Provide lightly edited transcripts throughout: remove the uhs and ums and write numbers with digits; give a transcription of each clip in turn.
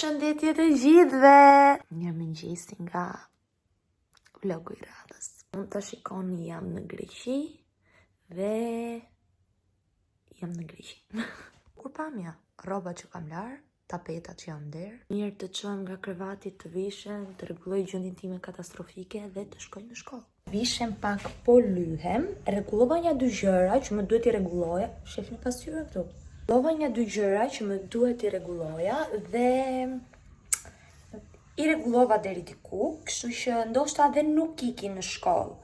Shëndetje të gjithëve! Një mëngjesi nga vlogu i radhës. Unë të shikoni jam në Greqi dhe jam në Greqi. Kur pamja, rroba që kam larë, tapetat që jam nder, mirë të çojmë nga krevati të vishem, të rregulloj gjendjen time katastrofike dhe të shkoj në shkollë. Vishem pak po lyhem, rregullova një dy gjëra që më duhet i rregulloja, shefni pasqyrën këtu. Rregullova një dy gjëra që më duhet i rregulloja dhe i rregullova deri diku, kështu që ndoshta edhe nuk iki në shkollë.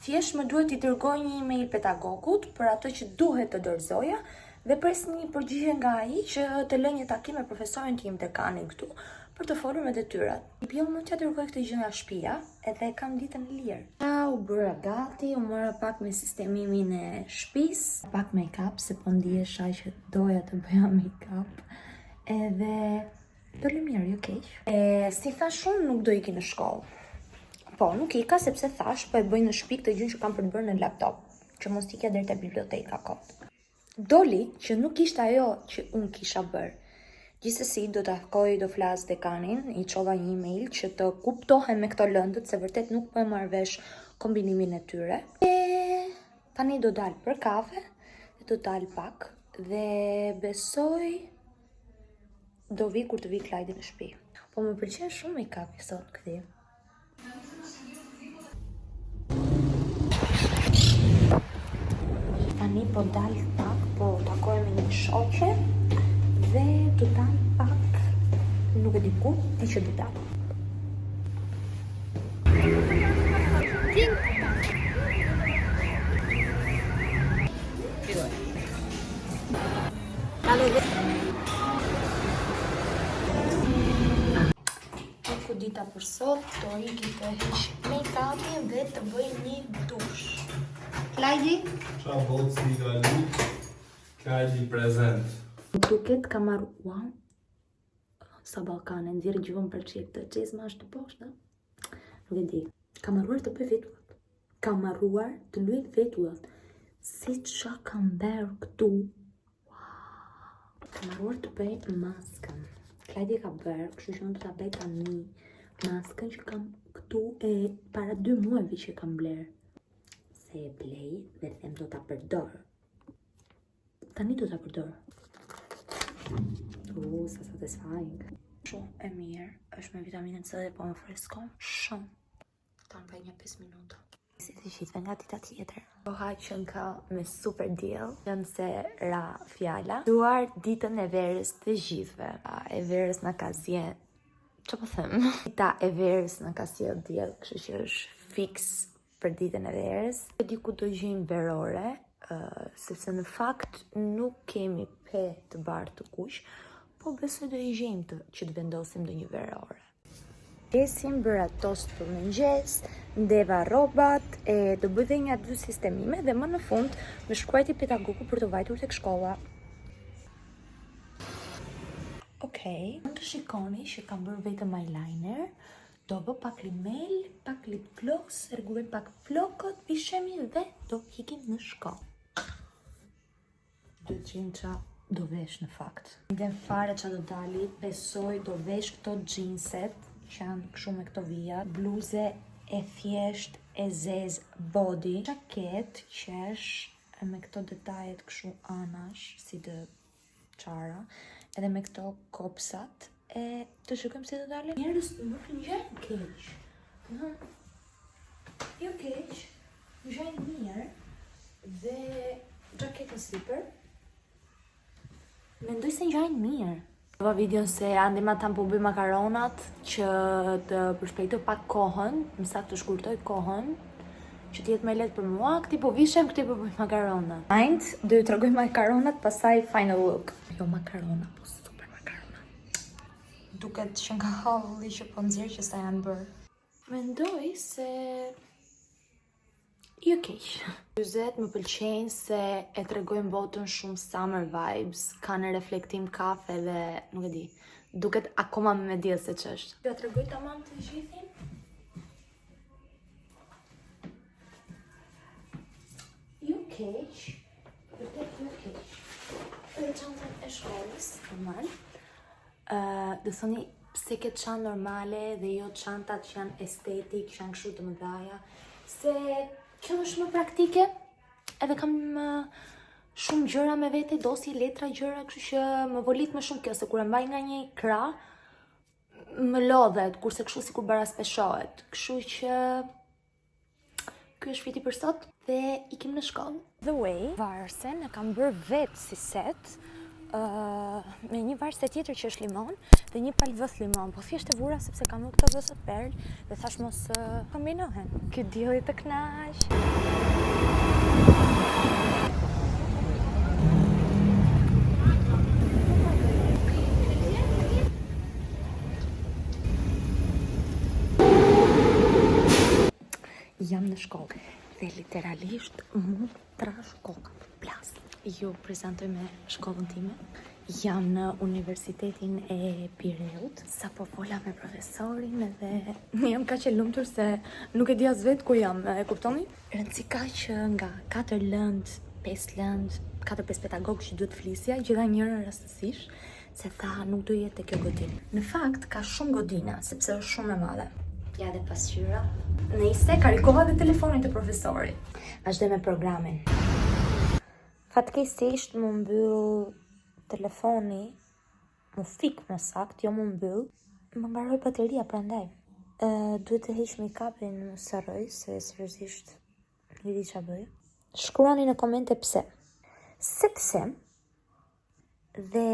Thjesht më duhet i dërgoj një email pedagogut për atë që duhet të dorëzoja dhe pres një përgjigje nga ai që të lë një takim me profesorin tim dekanin këtu për të folur me detyrat. Jo, mund t'ja dërgoj këtë gjë nga shtëpia, edhe kam ditën e lirë. U bëra gati, u mora pak me sistemimin e shtëpisë, pak make-up se po ndihesha që doja të bëja make-up. Edhe doli mirë, jo keq. Si thash unë, nuk do iki në shkollë. Po, nuk ika sepse thash po e bëj në shtëpi këtë gjë që kam për të bërë në laptop, që mos ikja deri te biblioteka kot. Doli që nuk ishte ajo që unë kisha bërë. Gjithsesi do takoj, do flas dekanin, i çova një email që të kuptohem me këto lëndët se vërtet nuk po e marr vesh kombinimin e tyre. Tani do dal për kafe, do dal pak dhe besoj do vi kur të vi Klajdi në shtëpi. Po më pëlqen shumë make-up sot kthi. Tani po dal pak, po takoj me një shoqe dhe do dal pak, nuk e di ku, di që do dal. Ku dita për sot, do iki të heq make-upin dhe të bëj një dush. Klajdi? Qa botë si ka lut, Klajdi prezent. Duket ka marrë, wow, sa Ballkane, ndjerë gjuvën për qik të qizma është të poshtë, nuk e di. Ka marruar të bëj vetullat, ka marruar të luet vetullat, si qa kam bërë këtu, wow. Ka marruar të bëj maskën, Klajdi ka bërë, kështu që unë do ta bëj tani, maskën që kam këtu e para 2 muajve që kam blerë. Se e blej dhe them do ta përdor. Tani do ta përdor. Sa satisfying. Shumë e mirë, është me vitaminën C dhe po më freskon shumë. Ta në bëj një 5 minuta. Si të gjithve nga dita tjetër. Koha që ka me super deal, që se ra fjala. Duar ditën e verës të gjithve. E verës në ka zjen, që po them? Dita e verës në ka sjell deal, kështu që është fix për ditën e verës. E di ku do gjejmë verore, sepse në fakt nuk kemi pe të bardhë të kuq, po besoj do i gjejmë që të vendosim ndonjë verore. Esim, bëra tost për mëngjes, ndeva rrobat e do bëj dhe një 2 sistemime dhe më në fund më shkruajti pedagogu për të vajtur tek shkolla. Okej, mund të shikoni që kam bërë vetëm eyeliner, do bë pak rimel, pak lip gloss, rregulloj pak flokët, vishemi dhe do ikim në shkollë. 200 qa do vesh në fakt. Dhe fare qa do dali, besoj do vesh këto jeanset, që janë këshu me këto vija, bluze e thjesht e zez body, jaket qesh me këto detajet këshu anash, si të qara, edhe me këto kopsat, e të shikojmë si do dali. Njerës nuk në gjajnë keq. Jo keq, në gjajnë mirë, dhe jaket në slipper, mendoj se ngjajnë mirë. Dova videon se Andi ma tam po bëj makaronat që të përshpejtoj pak kohën, më saktë të shkurtoj kohën, që t'jetë më lehtë për mua, këti po vishem, këti po bëj makarona. Mind, do ju tregoj makaronat, pastaj final look. Jo makarona, po super makarona. Duket që nga halli që po nxjerr që sa janë bërë. Mendoj se jo keq. 20 më pëlqejnë se e tregojnë botën shumë summer vibes, kanë reflektim kafe dhe nuk e di, duket akoma me diell se ç'është. Do t'ja tregoj tamam të gjithin. Jo keq, vërtet jo keq. Edhe çantën e shkollës, normal. Dhe thoni pse ke çantë normale dhe jo çantat që janë estetik, që janë kështu të mëdhaja, se kjo është më praktike, edhe kam shumë gjëra me vete, dosi, letra, gjëra, kështu që më volit më shumë kjo, se kur e mbaj nga një krah, më lodhet, kurse kështu sikur baraspeshohet. Kështu që ky është fiti për sot dhe ikim në shkollë. The way, varsen e kam bërë vetë si set, me një varse tjetër që është limon dhe një palë vëth limon, po thjesht e vura sepse kam nuk të vësët perl dhe thash mos kombinohen. Ky dielli të knaq. Jam në shkollë dhe literalisht mu trash koka, plas. Ju prezantoj me shkollën time. Jam në Universitetin e Pireut. Sa po fola me profesorin edhe jam kaq e lumtur se nuk e di as vetë ku jam, e kuptoni? Rëndësi ka që nga 4 lënd, 5 lënd, 4-5 pedagogë që duhet flisja, gjitha njërën rastësisht, se tha nuk do jetë kjo godinë. Në fakt ka shumë godina, sepse është shumë e madhe. Ja dhe pasqyra. Nëse karikova dhe telefonin të profesorit. Vazhdoj me programin. Fatkeqësisht më mbyll telefoni, më fik më sakt, jo më mbyll, më mbaroi bateria prandaj. Duhet të heq make-upin, mos harroj se seriozisht nuk di ç'a bëj. Shkruani në komente pse. Sepse dhe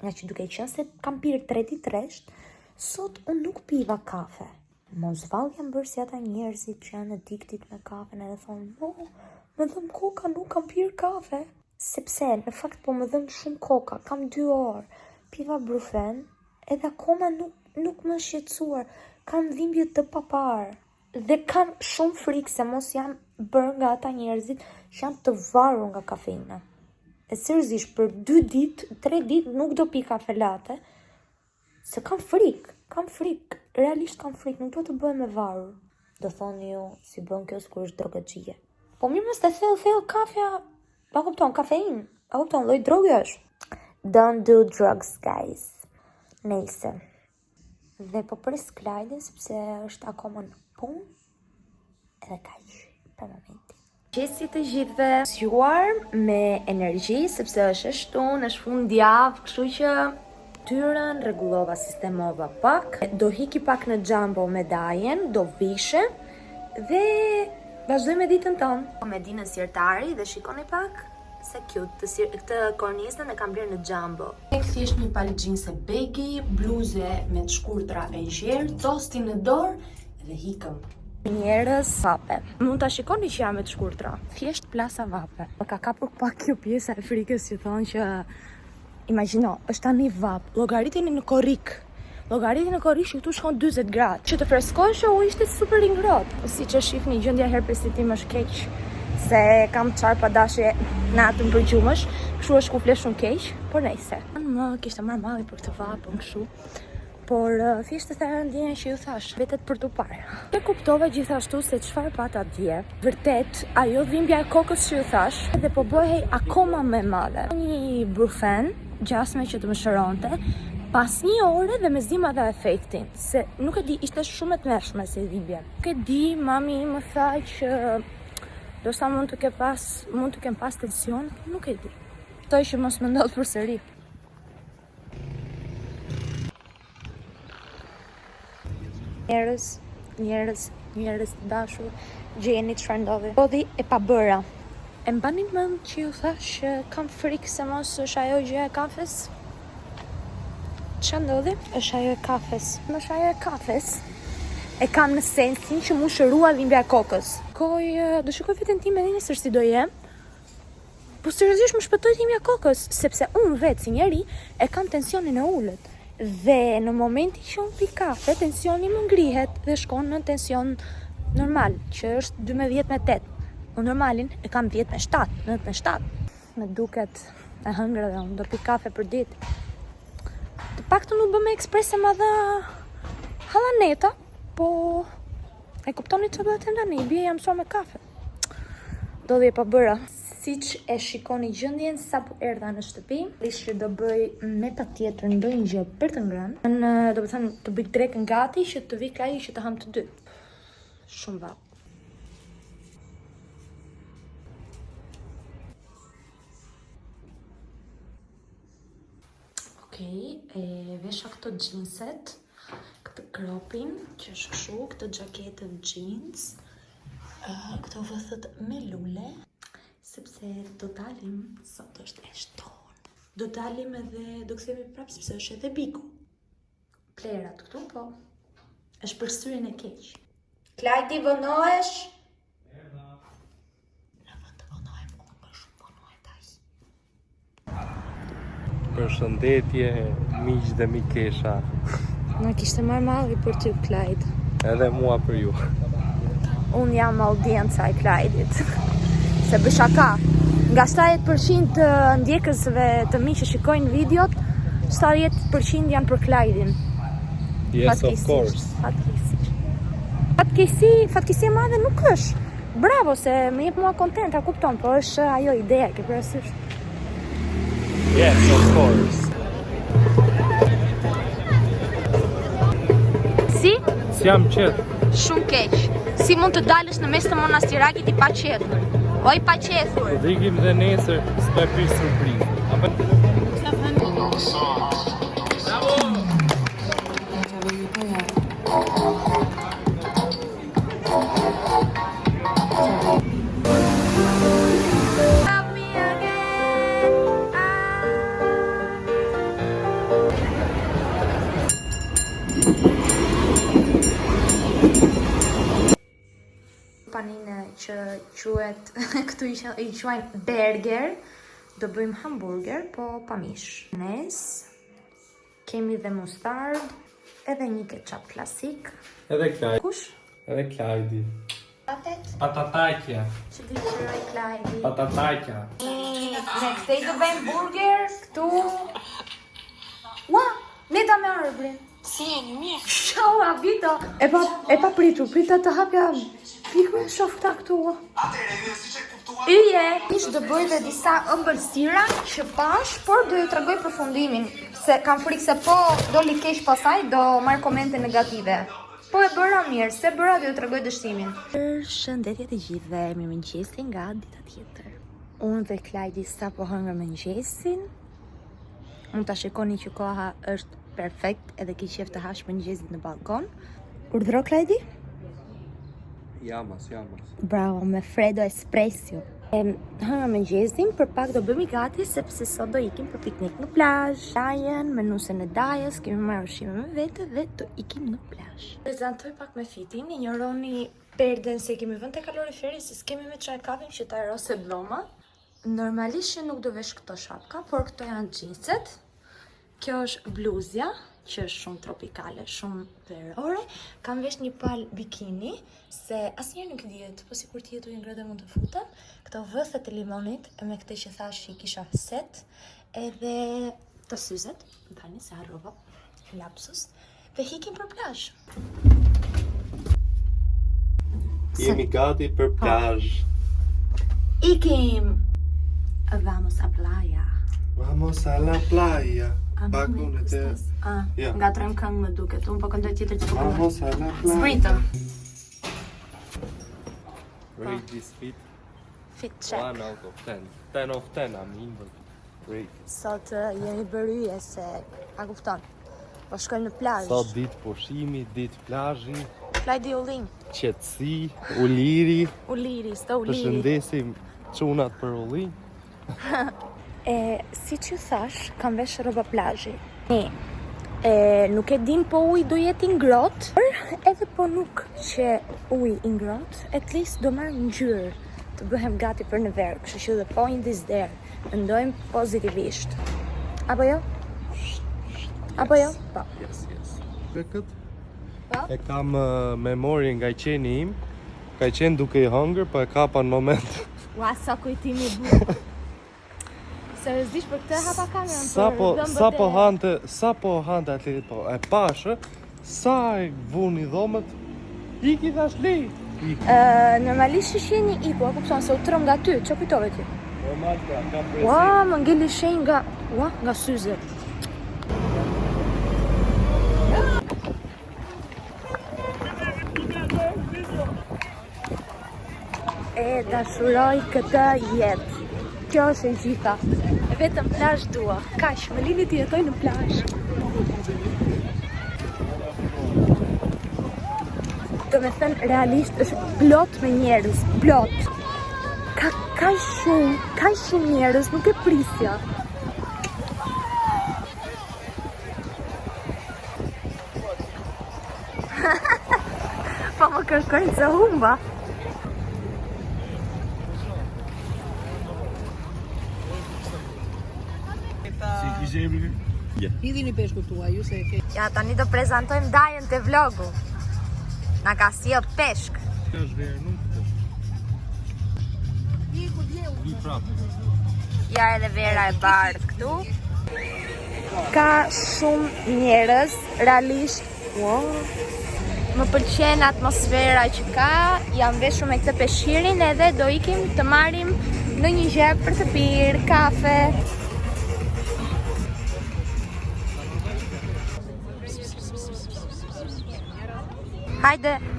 nga që duke qenë se kam pirë 3 ditë rresht, sot unë nuk piva kafe. Mos vallë jam bërë si ata njerëzit që janë addicted me kafen edhe thonë, më dhëm koka, nuk kam pirë kafe. Sepse, në fakt po më dhëm shumë koka, kam 2 orë, piva brufen, edhe akoma nuk më shqetësuar, kam dhimbje të papar. Dhe kam shumë frikë se mos jam bërë nga ata njerëzit që janë të varur nga kafeina. E seriozisht, për 2 ditë, 3 ditë nuk do pi kafe latte, se kam frikë, realisht kam frikë, nuk do të bëhem e varur. Do thoni ju, si bën kjo sikur është drogaxhie. Po mirë mos të thellë kafja, pa kupton, kafein, pa kupton, lloj droge është. Don't do drugs, guys. Nëjse. Dhe po pres Klajdin, sepse është akoma në punë, edhe kaq, për momentin. Qesi të gjithëve, zgjuar me energji, sepse është e shtunë, është fundjavë, kështu që tyrën, rregullova, sistemova pak, do hiki pak në Jumbo me Dajen, do vishe, dhe vazhdoj me ditën tonë. Me dinën sirtari dhe shikoni pak se cute, këtë kornizën e kam blerë në Jumbo. Thjesht një palë xhinse begi, bluze me të shkurtra e gjerë, tosti në dorë dhe hikëm. Njerëz vape. Mund ta shikoni që jam me të shkurtra. Thjesht plasa vape. Më ka kapur pak kjo pjesa e frikës që thonë që imagjino, është tani vap, llogaritini në korrik. Llogaritini në korrik që këtu shkon 40 gradë. Që të freskohesh u ishte super i ngrohtë. Siç e shihni, gjendja herpesit tim është keq, se kam çfarë padashje natën për gjumësh, kështu është ku flet shumë keq, por nejse. Më kishte marrë malli për këtë vapën kështu. Por thjesht të thënë ndjenja që ju thash, vetet për tu parë. E kuptova gjithashtu se çfarë pata dje. Vërtet, ajo dhimbja e kokës që ju thash, edhe po bëhej akoma më e madhe. Një brufen gjasme që të më shëronte, pas 1 ore dhe me zima dhe efektin, se nuk e di, ishte shumë e të mërshme se dhimbje. Nuk e di, mami më tha që do sa mund të kem pas tension, nuk e di. Toj që mos më ndodh përsëri. Njerëz të dashur, gjeni çfarë ndodhi. Ndodhi e pabëra. E mbani mend që ju thash kam frikë se mos është ajo gjëja e kafes? Ç'a ndodhi? Është ajo e kafes. Është ajo e kafes. E kam në sensin që mu shërua dhimbja e kokës. Do shikoj veten time dhe nesër si do jem. Po seriozisht më shpëtoi dhimbja e kokës, sepse unë vetë si njeri e kam tensionin e ulët. Dhe në momentin që unë pi kafe, tensioni më ngrihet dhe shkon në tension normal, që është 12/8. Unë normalin e kam 10/7, 9/7. Me duket e hëngra dhe unë do pi kafe për ditë. Të paktën nuk bë me eksprese ma dha hallaneta, po e kuptoni që do të ndani, bie jam mësuar me kafe. Do dhe e pa bëra. Siç e shikoni gjendjen sapo erdha në shtëpi, që do bëj me patjetër ndonjë gjë për të ngrënë. Do të thënë të bëj drekën gati që të vi Klajdi që të ham të dy. Shumë vallë. Okej, e vesha këto jeanset, këtë kropin që është kështu, këtë xhaketën jeans, këto vëthët me lule. Sepse do dalim, sot është e shtonë. Do dalim edhe, do kthehemi prapë sepse është edhe biku. Plerat këtu, po, është për syrin e keq. Klajdi, vonohesh? Në vend të vonohem, unë më shumë vonohet ai. Përshëndetje, miq dhe mikesha. Na kishte marrë malli për ty, Klajd. Edhe mua për ju. Unë jam audienca e Klajdit. Se bë shaka. Nga 70% të ndjekësve të mi që shikojnë videot, 70% janë për Klajdin. Yes, of course. Fatkeqësi e madhe nuk është. Bravo, se më jep mua kontenta, kupton, po është ajo ideja, ke parasysh. Yes, of course. Si? Jam qetë. Shumë keq. Si mund të dalësh në mes të monastirakit i paqetur? O i paqetur. Do ikim dhe nesër, s'do e prish surprizë. Paninë që quhet, këtu i quajnë burger, do bëjmë hamburger, po pa mish. Nes, kemi dhe mustard, edhe një ketchup klasik. Edhe Klajdi. Kush? Edhe Klajdi. Patet? Patatakja. Që di qëroj Klajdi. Patatakja. Ne këtej do bëjmë burger, këtu... Ua, ne ta me arbrin. Si e një mirë. Shoa, Vito. E pa pritur, prita të hapja pikme shof këta këtu. Yje, ish do bëj dhe disa ëmbëlsira që pash, por do ju tregoj përfundimin. Se kam frikë se po do li keq pasaj, do marr komente negative. Po e bëra mirë, se bëra dhe ju tregoj dështimin. Përshëndetje të gjithëve, mirëmëngjesi nga dita tjetër. Unë dhe Klajdi sapo hëngër mëngjesin. Mund ta shikoni që koha është perfekt edhe ki qef të hash mëngjesit në balkon. Urdhro Klajdi? Jamas. Bravo, me Fredo Espresso. Hëngër mëngjesin, për pak do bëmi gati sepse sot do ikim për piknik në plazh. Dajen, menusën e dajës, kemi marrë ushqime me vete dhe do ikim në plazh. Prezantoj pak me fitin, injoroni perden se kemi vënë te kaloriferi, se s'kemi me çaj kafin që ta erose bloma. Normalisht që nuk do vesh këto shapka, por këto janë jeanset. Kjo është bluzja, që është shumë tropikale, shumë verore. Kam vesh një pal bikini, se asnjëherë nuk dihet, po sikur ti jetu i ngrënë mund të futem. Këto vëthet e limonit, me këtë që thash i kisha set, edhe të syzet, tani se harrova, lapsus, dhe hikim për plazh. Jemi gati për plazh. Ikim! Vamos a playa. Vamos a la playa. Bakunet e... Ja. Nga trojmë këngë më duket, unë po këndoj tjetër që po këndoj. Vamos a la playa. Zbritëm. Rate this fit. Fit check. 1 out of 10. 10 of 10, I mean, but rate. Sot jemi bërye se, a kupton, po shkojmë në plazh. Sot ditë pushimi, ditë plazhi, Klajdi Ullin. qetësi, uliri. Uliri, sto uliri. Përshëndesim çunat për ullin. Si që thash, kam vesh rroba plazhi. Nuk e dim po uji do jetë i ngrohtë, por edhe po nuk që uji i ngrohtë, at least do marr ngjyrë të bëhem gati për në verë, kështu që the point is there. Mendojmë pozitivisht. Apo jo? Apo jo? Po. Yes. Këtë? Po? E kam memori nga i qeni im, ka i qenë duke i hëngër, po e kapa në moment. Ua, sa kujtimi bukur. Seriozisht për këtë hapa kamerën për Sa po hante atletit, po e pashë, sa e vuni dhomët, iki thash lej. Normalisht që jeni iku, a kupton se u trëm nga ty, që kujtove ti? Normal pra, kam presim. Ua, më ngeli shenjë nga syze. E dashuroj këtë jetë. Kjo është e gjitha. Vetëm plazh dua. Kaq, më lini të jetoj në plazh. Do me thënë, realisht është plot me njerëz, plot. Ka shumë njerëz, nuk e prisja. Po më kërkojnë se humba. Hidhini peshku tua, ju se e ke. Ja, tani do prezantojmë Dajën te vlogu. Na ka sjell peshk. Është verë, nuk të. Vi prapë. Ja edhe vera e bardhë këtu. Ka shumë njerëz, realisht. Wow. Më pëlqen atmosfera që ka, jam veshur me këtë peshqirin edhe do ikim të marrim në një gjë për të pirë kafe.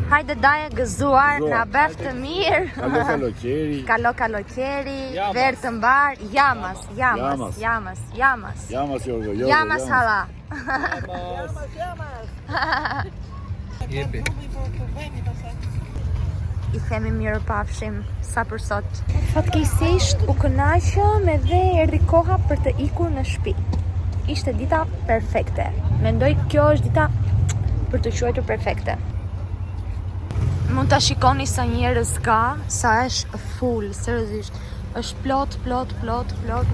Hajde Daja gëzuar, na bëf të mirë. Kalo qeri, verë të mbar, jamas. Jamas hala. Jepi. I themi mirë pafshim sa për sot. Fatkeqësisht u kënaqëm edhe erdhi koha për të ikur në shtëpi. Ishte dita perfekte. Mendoj kjo është dita për të quajtur perfekte. Mund ta shikoni sa njerëz ka, sa është full, seriozisht. Është plot,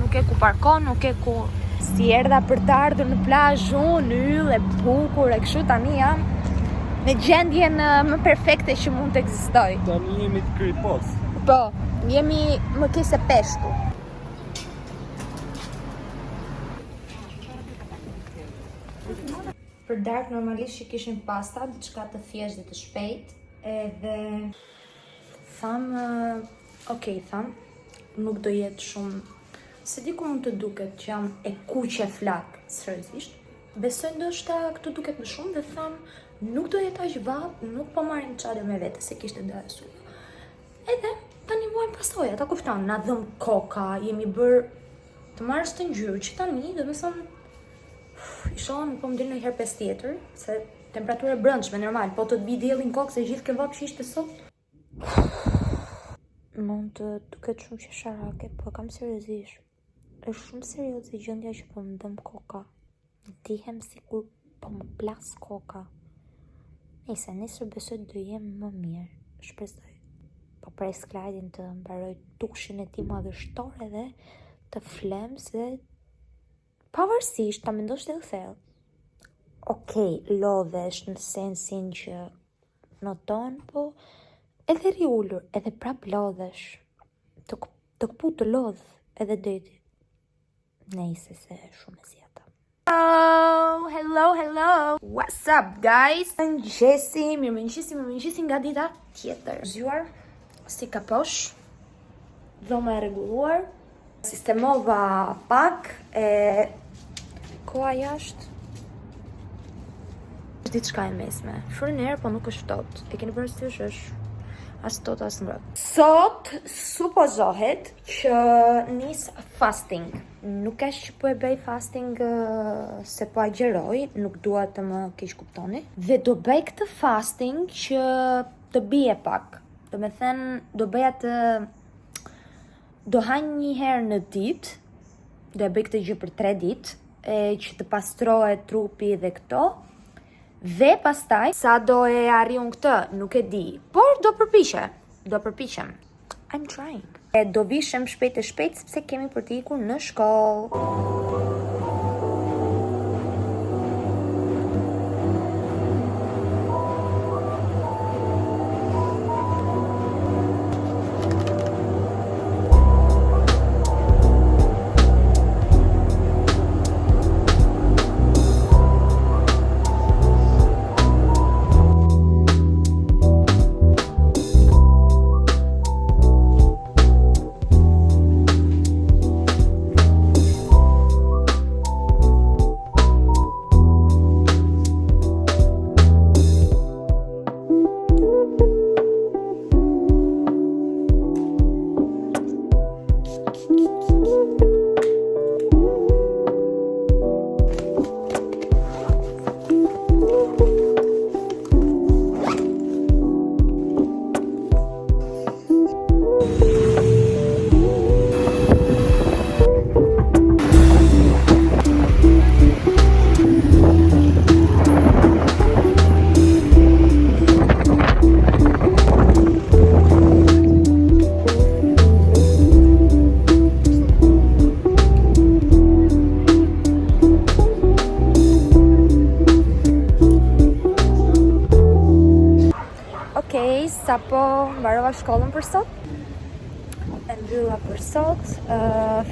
nuk e ku parkon, nuk e ku. Si erdha për të ardhur në plazh, unë yll e bukur e kështu, tani jam në gjendjen më perfekte që mund të ekzistoj. Tani jemi të krypos. Po, jemi më ke se peshku. Për darkë normalisht që kishim pasta, diçka të thjeshtë dhe të shpejtë, edhe tham, nuk do jetë shumë, se di ku mund të duket që jam e kuqe flak, seriozisht. Besoj ndoshta këtu duket më shumë dhe tham, nuk do jetë aq vallë, nuk po marrim çadër me vete se kishte dalë syve. Edhe tani vuajmë pasoja, ta kupton, na dhëm koka, jemi bër të marrësh të ngjyrë që tani, domethënë isha nuk po më dilë në herë 5 tjetër, se temperaturë e brëndshme, normal, po të bi diellin kokë se gjithë kebab që ishte sot. Mund të duket shumë qesharake, po kam seriozisht. Është shumë serioze gjendja që po më dëm koka. Ndihem sikur po më plas koka. Nesër besoj do jem më mirë, shpresoj. Po pres Klajdin të mbaroj tushin e tij madhështor edhe të flems dhe pavarësisht ta mendosh të thellë. Okej, lodhesh në sensin që noton, po edhe riullur, edhe prap lodhesh. Të këpu të lodh edhe deti. Nejse se shumë e zjeta. Hello. What's up, guys? Mirëmëngjesi nga dita tjetër. Zgjuar, si kaposh, dhoma e rregulluar, sistemova pak, e koha jashtë. Diçka e mesme. Frëner, po nuk është ftohtë. E keni parasysh është as ftohtë as mbrëmje. Sot supozohet që nis fasting. Nuk është që po e bëj fasting se po agjeroj, nuk dua të më keq kuptoni. Dhe do bëj këtë fasting që të bie pak. Do me thënë, do haj një herë në ditë, do e bëj këtë gjë për 3 ditë, që të pastrohet trupi dhe këto. Dhe pastaj, sa do e arriun këtë, nuk e di, por do përpiqem. I'm trying. Do vishem shpejt sepse kemi për të ikur në shkollë. guys, sapo mbarova shkollën për sot. E mbylla për sot,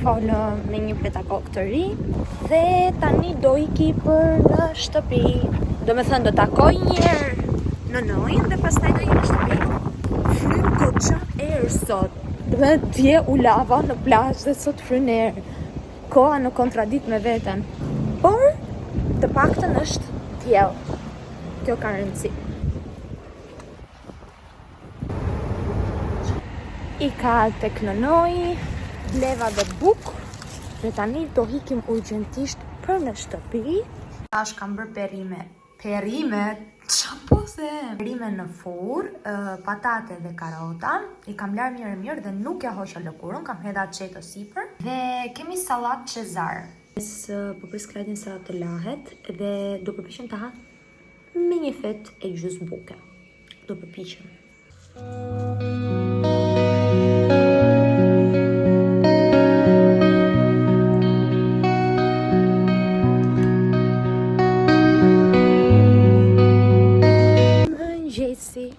folëm me një pedagog të ri dhe tani do iki për në shtëpi. Do me thënë do takoj njerë në nojën dhe pastaj do i në shtëpi. Fryn goxha erë sot. Dhe dje u lava në plazh dhe sot fryn erë. Koha në kontradikt me veten. Por të paktën është diell. Kjo ka rëndësi. I ka tek në nojë, bleva dhe buk, dhe tani do hikim urgjentisht për në shtëpi. Tash kam bërë perime, qa po them? Perime në furr, patate dhe karota, i kam larë mirë dhe nuk ja hoqa lëkurën, kam hedha qeto sipër. Dhe kemi sallat Cezar. Po pres klajtin sa të lahet dhe do përpiqem ta ha me një fet e gjys buke. Do përpiqem.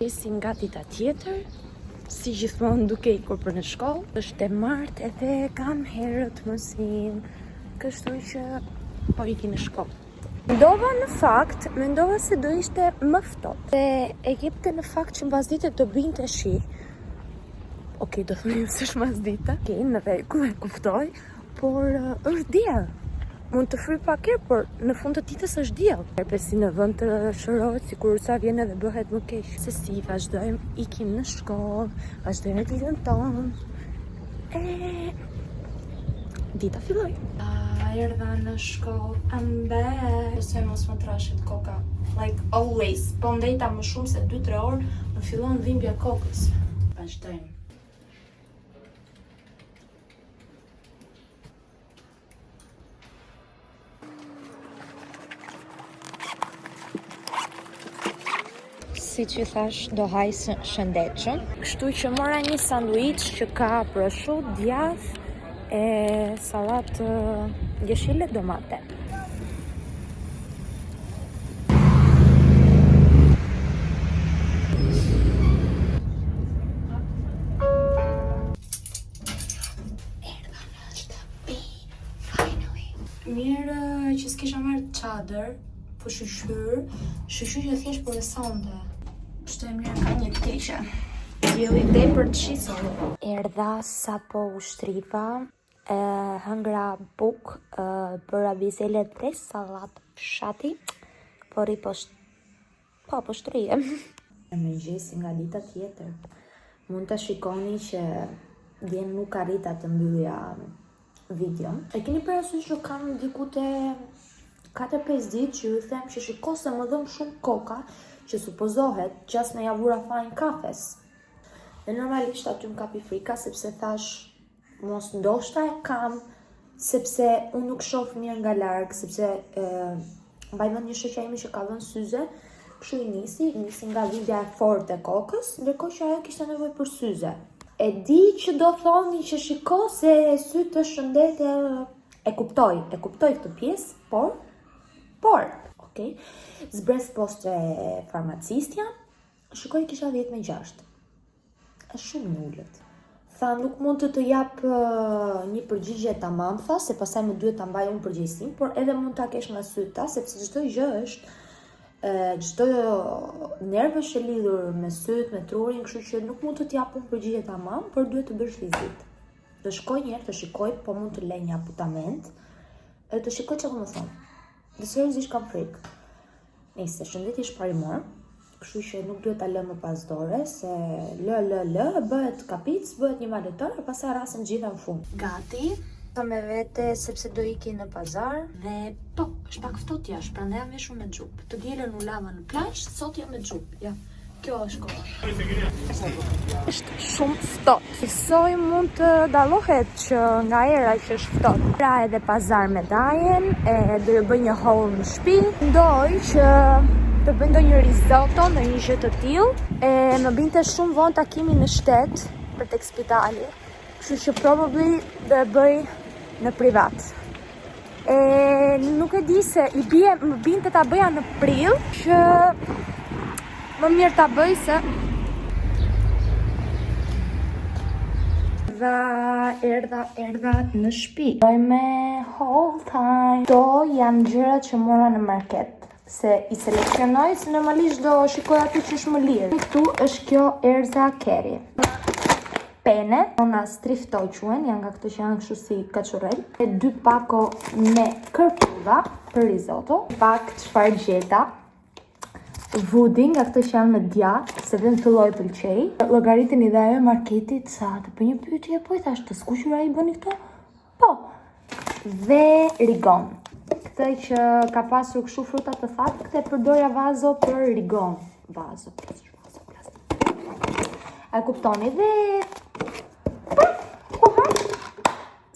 Si nga dita tjetër, si gjithmonë duke ikur për në shkollë, është e martë edhe kam herët mësim, kështu që po iki në shkollë. Mendova se do ishte më ftohtë. Dhe e jepte në fakt që mbas dite do binte shi. Okej, do thonim se është mbas dite. Okej, në rregull, e kuptoj, por është diell. Mund të fry pak herë, por në fund të ditës është diell. Si në vend të shërohet, sikur sa vjen edhe bëhet më keq. Se si vazhdojmë, ikim në shkollë, vazhdojmë ditën tonë. Dita filloi. Erdha në shkollë, I'm back. Se mos më trashet koka. Like always. Po ndejta më shumë se 2-3 orë, më fillon dhimbja kokës. Vazhdojmë. Si që thash, do hajë shëndetshëm. Kështu që mora një sanduiç që ka prosciutto, djath e sallatë jeshile domate. Erdha në shtëpi, finally. Mirë që s'kisha marrë çadër, po shqyr që thjesht për në sonde. Shtë e mirë ka një të keqe. Dielli tepër të shisur. Erdha sapo ushtriva, hëngra buk, bëra bizelet dhe sallat fshati, por i po shtrihem. E mëngjesi nga dita tjetër. Mund të shikoni që dje nuk arrita të mbyllja videon. E keni parasysh që kam diku te 4-5 ditë që ju them që shiko se më dhëm shumë koka që supozohet qas në javura fajn kafes. Dhe normalisht aty më kapi frika sepse thash mos ndoshta e kam sepse unë nuk shoh mirë nga larg, sepse mbaj mend një shoqja ime që ka dhënë syze, kështu i nisi nga vidja e fortë e kokës, ndërkohë që ajo kishte nevojë për syze. E di që do thoni që shiko se syt të shëndet e kuptoj këtë pjesë, por, okej, zbres poshtë farmacistja, shikoj kisha 10:06. Është shumë nullët. Tha nuk mund të jap një përgjigje tamam, tha, se pastaj më duhet ta mbaj unë përgjegjësinë, por edhe mund ta kesh nga syta, sepse çdo gjë është çdo nerv është e lidhur me syt, me trurin, kështu që nuk mund të jap unë përgjigje tamam, por duhet të bësh vizitë. Të shkoj një herë, të shikoj, po mund të lej një aputament, të shikoj çfarë më thon. Dhe seriozisht kam frikë. Nëse shëndeti është parimor, kështu që nuk duhet ta lë më pas dore, se bëhet kapic, bëhet një maletor, e pastaj rasen gjitha në fund. Gati. Ka me vete sepse do iki në pazar dhe po, është pak ftohtë jashtë, prandaj jam veshur me xhup. Të dielën u lava në plazh, sot jam me xhup. Ja. Kjo është koha. Është shumë ftohtë. Soi mund të dallohet që nga era që është ftohtë. Pra edhe pazar me dajen, do të bëj një haul në shtëpi. Ndoj që të bëj ndonjë risotto, ndonjë gjë të tillë. Më binte shumë vonë takimi në shtet për tek spitali. Kështu që probably do e bëj në privat. Nuk e di se më binte ta bëja në prill, që më mirë ta bëj se Erdha në shtëpi. Doj me whole time. To janë gjërat që mora në market. Se i seleksionoj, se normalisht do shikoj aty që është më lirë. Këtu është kjo Erza Kerry. Pene, ona striftoj quen, janë nga këto që janë kështu si kaçurel. E 2 pako me kërpudha për risotto. Pak spargjeta. Vudi nga këto që janë me djath, se vetëm të lloj pëlqej. Llogaritin i dhe ajo marketit sa të për një pyetje, po i thash të skuqura i bëni këto? Po. Dhe rigon. Këtë që ka pasur kështu fruta të thatë, këtë e përdorja vazo për rigon. Vazo. A kuptoni dhe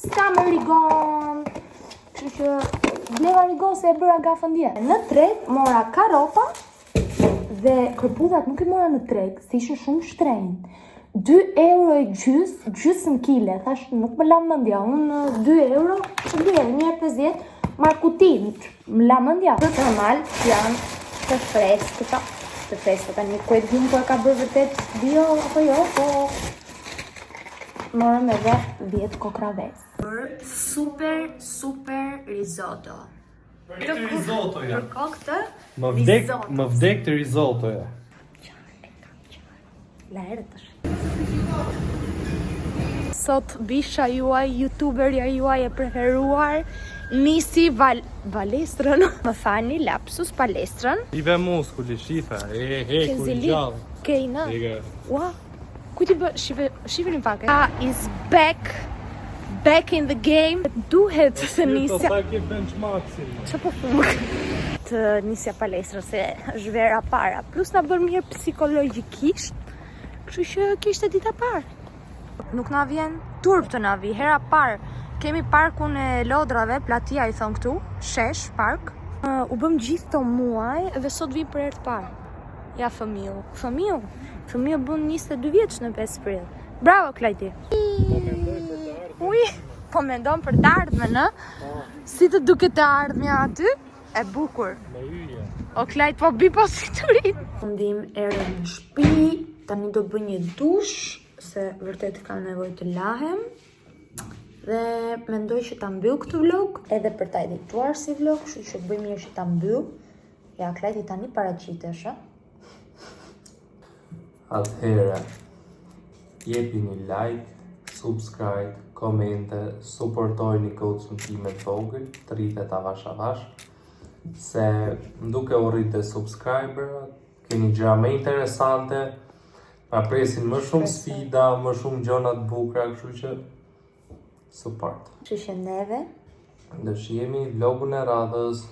s'ka më rigon. Kështu që bleva rigon se e bëra gafën dje. Në treg mora karota dhe kërpudhat nuk i mora në treg, se ishin shumë shtrenjtë. 2 euro e gjysmë kile, thash nuk më la mendja, unë 2 euro, që bie, 1,50, marr kutin, më la mendja. Të normal janë të freskëta, një ku e dim po e ka bërë vërtet bio apo jo, po morëm edhe 10 kokraves. Për super risotto. Këtë risotto ja. Kërko këtë Më vdek të risotto ja. La erë Sot bisha juaj, youtuberja juaj e preferuar, nisi Valestrën. Më fani, lapsus palestrën. Shive muskuli, shife. Kur gjallë. Kejna. Ega. Ua, ku ti bë, shive një pak. Is back in the game. Duhet të nisja. Sa ke benchmarksin. Që po fumë? Të nisja palestrën, se është vera para. Plus na bën mirë psikologjikisht, kështu që kishte dita parë. Nuk na vjen turp të na vi. Hera parë kemi parkun e lodrave, Platia i thon këtu, shesh park. U bëm gjithë të muaj dhe sot vi për herë të parë. Ja fëmiu bën 22 vjeç në 5 prill. Bravo Klajti. Po mendon për të ardhmen, ë? Si të duket të ardhmja aty? E bukur. Me yje. O Klajt, po bi po si të rritë. Ndim erë në shtëpi, tani do të bëj një dush, se vërtet kam nevojë të lahem. Dhe mendoj që ta mbyll këtë vlog, edhe për ta edituar si vlog, kështu që bëj mirë që ta mbyll. Ja, Klajti tani paraqitesh, ë? Atëherë, jepini like, subscribe, komente, supportojni coachën time të vogël, të rritet avash, se duke u rritë subscriberat, keni gjëra më interesante, ma presin më shumë sfida, më shumë gjëra të bukura, kështu që support. Kështu që neve do shihemi vlogun e radhës.